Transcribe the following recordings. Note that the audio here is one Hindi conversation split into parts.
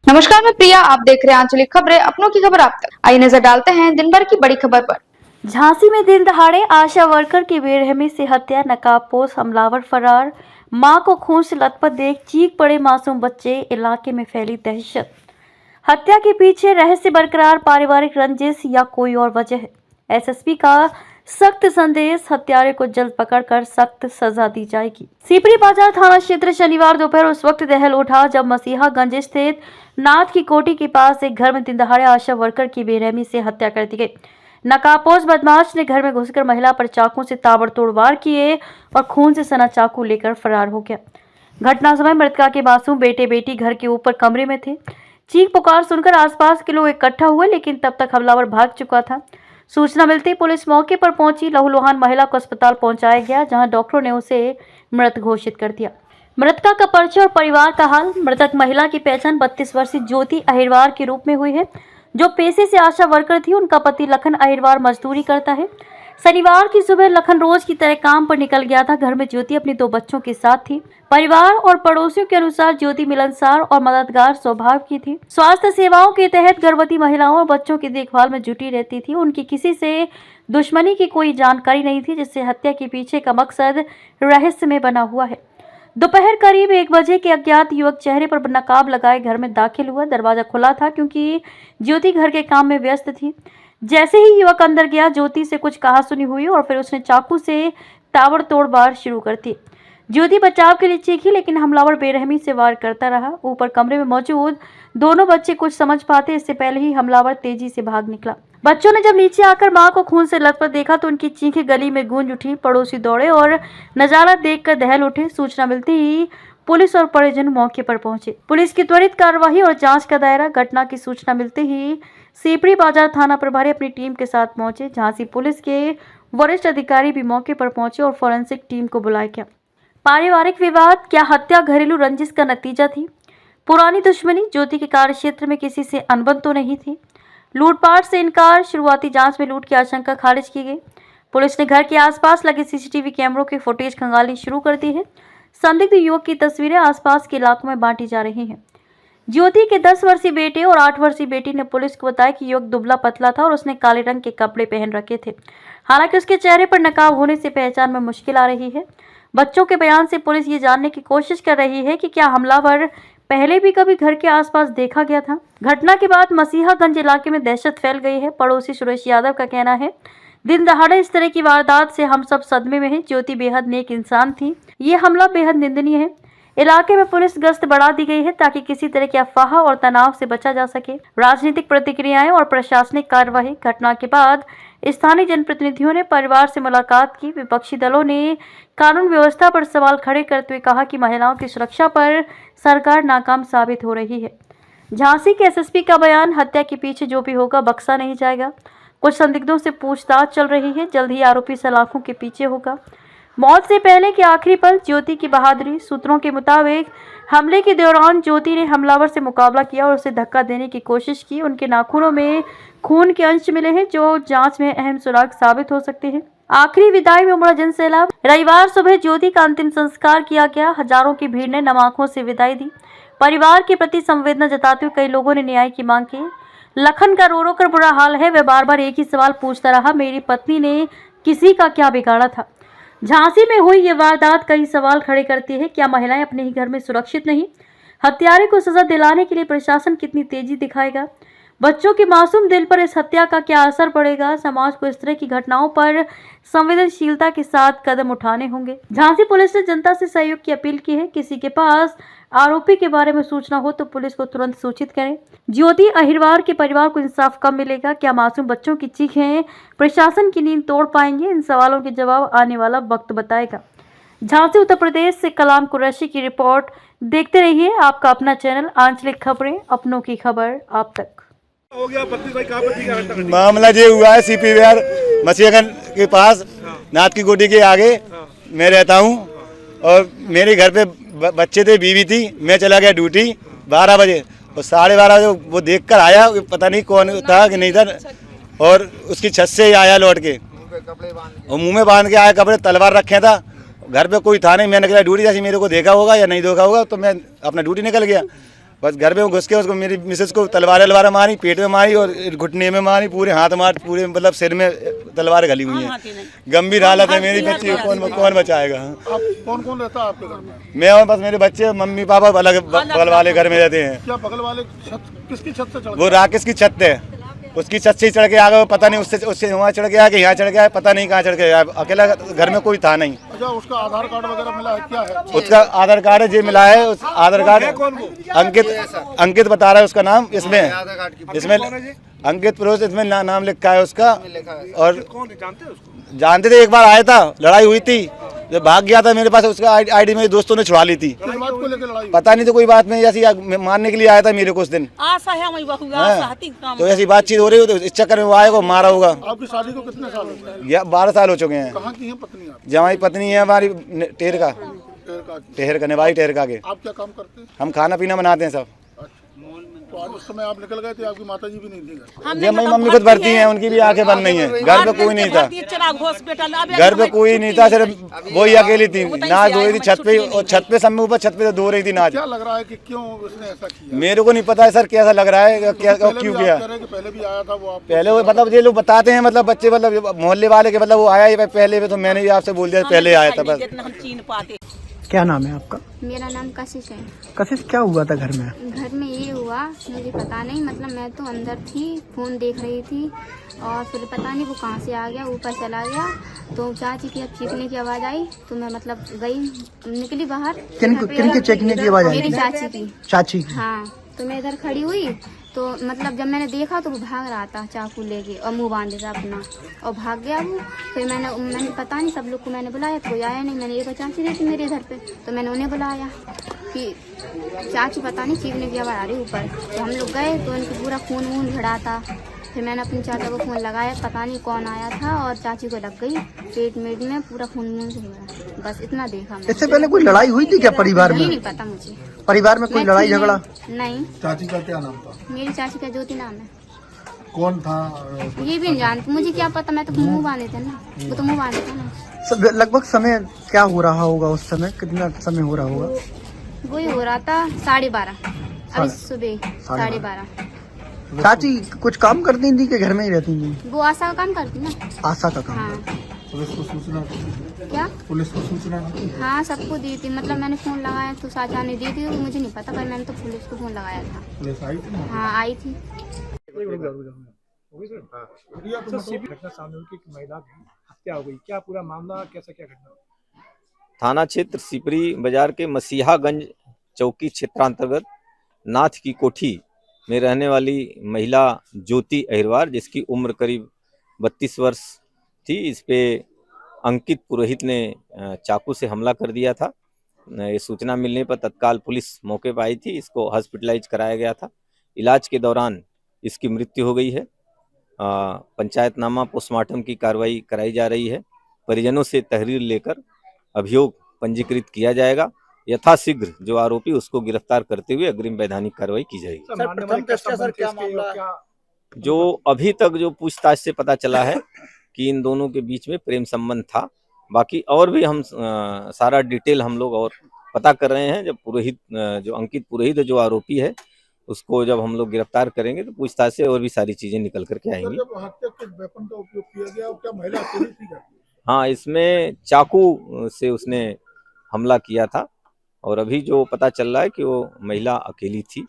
नमस्कार, मैं प्रिया। आप देख रहे हैं आंचलिक खबरें, अपनों की खबर आप तक। आइए नजर डालते हैं दिन भर की बड़ी खबर पर। झांसी में दिन दहाड़े आशा वर्कर की बेरहमी से हत्या, नकाबपोश हमलावर फरार, मां को खून से लथपथ देख चीख पड़े मासूम बच्चे, इलाके में फैली दहशत। हत्या के पीछे रहस्य बरकरार, पारिवारिक रंजिश या कोई और वजह है? एसएसपी का सख्त संदेश, हत्यारे को जल्द पकड़कर सख्त सजा दी जाएगी। सीपरी बाजार थाना क्षेत्र शनिवार दोपहर उस वक्त दहल उठा जब मसीहागंज स्थित नाथ की कोठी के पास एक घर में दिन दहाड़े आशा वर्कर की बेरहमी से हत्या कर दी गई। नकाबपोश बदमाश ने घर में घुसकर महिला पर चाकू से ताबड़तोड़ वार किए और खून से सना चाकू लेकर फरार हो गया। घटना समय मृतका के मासूम बेटे बेटी घर के ऊपर कमरे में थे। चीख पुकार सुनकर आसपास के लोग इकट्ठा हुए, लेकिन तब तक हमलावर भाग चुका था। सूचना मिलते ही पुलिस मौके पर पहुंची। लहूलुहान महिला को अस्पताल पहुंचाया गया, जहां डॉक्टरों ने उसे मृत घोषित कर दिया। मृतका का परिचय और परिवार का हाल। मृतक महिला की पहचान 32 वर्षीय ज्योति अहिरवार के रूप में हुई है, जो पेशे से आशा वर्कर थी। उनका पति लखन अहिरवार मजदूरी करता है। शनिवार की सुबह लखन रोज की तरह काम पर निकल गया था। घर में ज्योति अपनी 2 बच्चों के साथ थी। परिवार और पड़ोसियों के अनुसार ज्योति मिलनसार और मददगार स्वभाव की थी। स्वास्थ्य सेवाओं के तहत गर्भवती महिलाओं और बच्चों की देखभाल में जुटी रहती थी। उनकी किसी से दुश्मनी की कोई जानकारी नहीं थी, जिससे हत्या के पीछे का मकसद रहस्य में बना हुआ है। दोपहर करीब 1 बजे के अज्ञात युवक चेहरे पर नकाब लगाए घर में दाखिल हुआ। दरवाजा खुला था क्योंकि ज्योति घर के काम में व्यस्त थी। जैसे ही युवक अंदर गया, ज्योति से कुछ कहासुनी हुई और फिर उसने चाकू से ताबड़तोड़ वार शुरू कर दी। ज्योति बचाव के लिए चीखी, लेकिन हमलावर बेरहमी से वार करता रहा। ऊपर कमरे में मौजूद दोनों बच्चे कुछ समझ पाते इससे पहले ही हमलावर तेजी से भाग निकला। बच्चों ने जब नीचे आकर मां को खून से लथपथ देखा तो उनकी चीखें गली में गूंज उठी। पड़ोसी दौड़े और नजारा देखकर दहल उठे। सूचना मिलते ही पुलिस और परिजन मौके पर पहुंचे। पुलिस की त्वरित कार्रवाई और जांच का दायरा। घटना की सूचना मिलते ही सीपड़ी बाजार थाना प्रभारी अपनी टीम के साथ पहुंचे। झांसी पुलिस के वरिष्ठ अधिकारी भी मौके पर पहुंचे और फोरेंसिक टीम को बुलाया गया। पारिवारिक विवाद, क्या हत्या घरेलू रंजिश का नतीजा थी? पुरानी दुश्मनी, ज्योति के कार्यक्षेत्र में किसी से अनबन तो नहीं थी? लूटपाट से इनकार, शुरुआती जांच में लूट की आशंका खारिज की गई। पुलिस ने घर के आसपास लगे सीसीटीवी कैमरों की फुटेज खंगालनी शुरू कर दी है। संदिग्ध युवक की तस्वीरें आसपास के इलाकों में बांटी जा रही हैं। ज्योति के 10 वर्षीय बेटे और 8 वर्षीय बेटी ने पुलिस को बताया कि युवक दुबला पतला था और उसने काले रंग के कपड़े पहन रखे थे। हालांकि उसके चेहरे पर नकाब होने से पहचान में मुश्किल आ रही है। बच्चों के बयान से पुलिस ये जानने की कोशिश कर रही है कि क्या हमलावर पहले भी कभी घर के आसपास देखा गया था। घटना के बाद मसीहागंज इलाके में दहशत फैल गई है। पड़ोसी सुरेश यादव का कहना है, दिन दहाड़े इस तरह की वारदात से हम सब सदमे में हैं। ज्योति बेहद नेक इंसान थी। ये हमला बेहद निंदनीय है। इलाके में पुलिस गश्त बढ़ा दी गई है ताकि किसी तरह की अफवाह और तनाव से बचा जा सके। राजनीतिक प्रतिक्रियाएं और प्रशासनिक कार्यवाही। घटना के बाद स्थानीय जनप्रतिनिधियों ने परिवार से मुलाकात की। विपक्षी दलों ने कानून व्यवस्था पर सवाल खड़े करते हुए कहा कि महिलाओं की सुरक्षा पर सरकार नाकाम साबित हो रही है। झांसी के एसएसपी का बयान, हत्या के पीछे जो भी होगा बख्शा नहीं जाएगा। कुछ संदिग्धों से पूछताछ चल रही है। जल्द ही आरोपी सलाखों के पीछे होगा। मौत से पहले के आखिरी पल, ज्योति की बहादुरी। सूत्रों के मुताबिक हमले के दौरान ज्योति ने हमलावर से मुकाबला किया और उसे धक्का देने की कोशिश की। उनके नाखूनों में खून के अंश मिले हैं जो जांच में अहम सुराग साबित हो सकते हैं। आखिरी विदाई में उमड़ा जनसैलाब। रविवार सुबह ज्योति का अंतिम संस्कार किया गया। हजारों की भीड़ ने नम आंखों से विदाई दी। परिवार के प्रति संवेदना जताते हुए कई लोगों ने न्याय की मांग की। लखन का रो रो कर बुरा हाल है। वह बार बार एक ही सवाल पूछता रहा, मेरी पत्नी ने किसी का क्या बिगाड़ा था? झांसी में हुई ये वारदात कई सवाल खड़े करती है। क्या महिलाएं अपने ही घर में सुरक्षित नहीं? हत्यारे को सजा दिलाने के लिए प्रशासन कितनी तेजी दिखाएगा? बच्चों के मासूम दिल पर इस हत्या का क्या असर पड़ेगा? समाज को इस तरह की घटनाओं पर संवेदनशीलता के साथ कदम उठाने होंगे। झांसी पुलिस ने जनता से सहयोग की अपील की है। किसी के पास आरोपी के बारे में सूचना हो तो पुलिस को तुरंत सूचित करें। ज्योति अहिरवार के परिवार को इंसाफ कब मिलेगा? क्या मासूम बच्चों की चीखें प्रशासन की नींद तोड़ पाएंगे? इन सवालों के जवाब आने वाला वक्त बताएगा। झांसी उत्तर प्रदेश से कलाम कुरैशी की रिपोर्ट। देखते रहिए आपका अपना चैनल आंचलिक खबरें, अपनों की खबर आप तक। हो गया 32 भाई, कहाँ पर थी? मामला ये हुआ है सीपी बिहार मसीहागंज के पास नाथ की कोठी के आगे मैं रहता हूँ और मेरे घर पे बच्चे थे, बीवी थी। मैं चला गया ड्यूटी 12 बजे और 12:30 बजे वो देख कर आया, पता नहीं कौन था कि नहीं था, और उसकी छत से आया लौट के और मुँह में बांध के आया, कपड़े तलवार रखे था। घर पे कोई था नहीं। मैं निकला ड्यूटी, जैसे मेरे को देखा होगा या नहीं देखा होगा तो मैं अपना ड्यूटी निकल गया। बस घर में घुस के उसको मेरी मिसेस को तलवार मारी, पेट में मारी और घुटने में मारी, पूरे हाथ मार, पूरे मतलब सिर में तलवार घली हुई है। गंभीर हालत है मेरी बच्ची को, कौन बचाएगा। आप कौन कौन रहता है आपके घर में? मैं और बस मेरे बच्चे, मम्मी पापा अलग बगल वाले घर में रहते हैं। क्या बगल वाले छत, किसकी छत से चढ़ वो राकेश की छत है, उसकी छत से ही चढ़ के आ गया, पता नहीं उससे वहाँ चढ़ गया कि यहाँ चढ़ गया, पता नहीं कहाँ चढ़ गया। अकेला घर में कोई था नहीं। अच्छा, उसका आधार कार्ड वगैरह मिला है? क्या है उसका आधार कार्ड है जो मिला है, उस आधार कार्ड अंकित बता रहा है उसका नाम, इसमें अंकित पुरोहित इसमें नाम लिखा है उसका। और कौन जानते हैं उसको? जानते थे, एक बार आया था, लड़ाई हुई थी, जब भाग गया था मेरे पास, उसका आईडी मेरे दोस्तों ने छुड़ा ली थी। किस बात को लेकर लड़ाई? पता नहीं, तो कोई बात नहीं, ऐसी मारने के लिए आया था मेरे को उस दिन। तो ऐसी बातचीत हो रही हो तो इस चक्कर में वो आएगा, मारा होगा। आपकी शादी को कितने साल हो गए? या 12 साल हो चुके हैं। कहाँ की है पत्नी आप? जवाई पत्नी है हमारी टेरका निवाई टेरका के। आप क्या काम करते हैं? हम खाना पीना बनाते हैं सब। तो आज उस समय आप निकल गए थे, आपकी माता जी भी नहीं थी घर? जब मेरी मम्मी खुद भर्ती है, उनकी भी आंखें बंद नहीं है। घर पे कोई नहीं था, घर पे कोई नहीं था, सिर्फ वही अकेली थी। नाच हो रही थी छत पे, और छत पे सब में ऊपर छत पे धो रही थी नाच। क्या लग रहा है कि क्यों उसने ऐसा किया? मेरे को नहीं पता है सर, कैसा लग रहा है, क्या क्यों किया। पहले भी आया था वो? आप पहले वो मतलब ये लोग बताते हैं, मतलब बच्चे, मतलब मोहल्ले वाले के, मतलब वो आया ही पहले, तो मैंने भी आपसे बोल दिया पहले आया था बस। क्या नाम है आपका? मेरा नाम कशिश है। कशिश, क्या हुआ था घर में? घर में ये हुआ, मुझे पता नहीं, मतलब मैं तो अंदर थी, फ़ोन देख रही थी, और फिर पता नहीं वो कहाँ से आ गया, ऊपर चला गया। तो चाची की अब चीखने की आवाज़ आई, तो मैं मतलब गई, निकली बाहर। किन के चीखने की आवाज़ आई? मेरी चाची की। चाची की? हाँ, तो मैं इधर खड़ी हुई, तो मतलब जब मैंने देखा तो वो भाग रहा था चाकू लेके, और मुंह बांधे था अपना, और भाग गया वो। फिर मैंने पता नहीं, सब लोग को मैंने बुलाया, कोई आया नहीं। मैंने एक चाची रहती मेरे घर पे, तो मैंने उन्हें बुलाया कि चाची पता नहीं चीखने की आवाज़ आ रही ऊपर। तो हम लोग गए तो इनको पूरा खून वून झड़ा था। फिर मैंने अपनी चाचा को फ़ोन लगाया, पता नहीं कौन आया था, और चाची को लग गई पेट मेट में, पूरा खून वून से हुआ। बस इतना देखा मैंने। इससे पहले कोई लड़ाई हुई थी क्या परिवार में? नहीं पता मुझे, परिवार में कोई लड़ाई झगड़ा? नहीं। चाची का क्या नाम था? मेरी चाची का ज्योति नाम है। कौन था? ये भी नहीं जानती, मुझे क्या पता, मैं तो मुंह बांधे थे ना, वो तो मुंह बांधे थे ना। लगभग समय क्या हो रहा होगा उस समय? कितना समय हो रहा होगा? वही हो रहा था 12:30, अभी सुबह 12:30। चाची कुछ काम करती थी कि घर में ही रहती थी? वो आशा का काम करती ना। आशा का काम? हाँ। पुलिस को सूचना? क्या? पुलिस को सूचना? हाँ, सबको दी थी, मतलब मैंने फ़ोन लगाया तो चाचा ने दी थी, तो मुझे नहीं पता, पर मैंने तो पुलिस को फ़ोन लगाया था। पुलिस आई थी? हाँ, आई थी। घटना सामने हुई कि महिला की हत्या हो गई, क्या पूरा मामला, कैसा क्या घटना? थाना क्षेत्र सिपरी बाजार के मसीहागंज चौकी क्षेत्रांतर्गत नाथ की कोठी में रहने वाली महिला ज्योति अहिरवार, जिसकी उम्र करीब 32 वर्ष थी, इस पे अंकित पुरोहित ने चाकू से हमला कर दिया था। ये सूचना मिलने पर तत्काल पुलिस मौके पर आई थी, इसको हॉस्पिटलाइज कराया गया था। इलाज के दौरान इसकी मृत्यु हो गई है। पंचायतनामा पोस्टमार्टम की कार्रवाई कराई जा रही है। परिजनों से तहरीर लेकर अभियोग पंजीकृत किया जाएगा। यथाशीघ्र जो आरोपी उसको गिरफ्तार करते हुए अग्रिम वैधानिक कार्रवाई की जाएगी। जो अभी तक जो पूछताछ से पता चला है कि इन दोनों के बीच में प्रेम संबंध था। बाकी और भी हम सारा डिटेल हम लोग और पता कर रहे हैं। जब पुरोहित, जो अंकित पुरोहित जो आरोपी है, उसको जब हम लोग गिरफ्तार करेंगे तो पूछताछ से और भी सारी चीजें निकल करके आएंगी। जब हत्या के वेपन का उपयोग किया गया, क्या महिला अकेली थी क्या? हाँ, इसमें चाकू से उसने हमला किया था, और अभी जो पता चल रहा है कि वो महिला अकेली थी,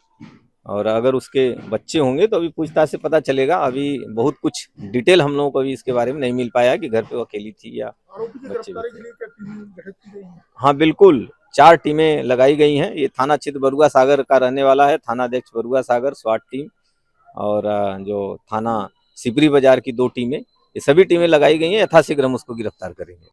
और अगर उसके बच्चे होंगे तो अभी पूछताछ से पता चलेगा। अभी बहुत कुछ डिटेल हम लोगों को अभी इसके बारे में नहीं मिल पाया कि घर पे वो अकेली थी या आरोपी की बच्चे। गिरफ्तारी के लिए क्या टीम गठित की गई है? हाँ बिल्कुल, 4 टीमें लगाई गई हैं। ये थाना क्षेत्र बरुआ सागर का रहने वाला है, थाना अध्यक्ष बरुआ सागर, स्वाट टीम, और जो थाना सिपरी बाजार की 2 टीमें, ये सभी टीमें लगाई गई हैं। यथाशीघ्र हम उसको गिरफ्तार करेंगे।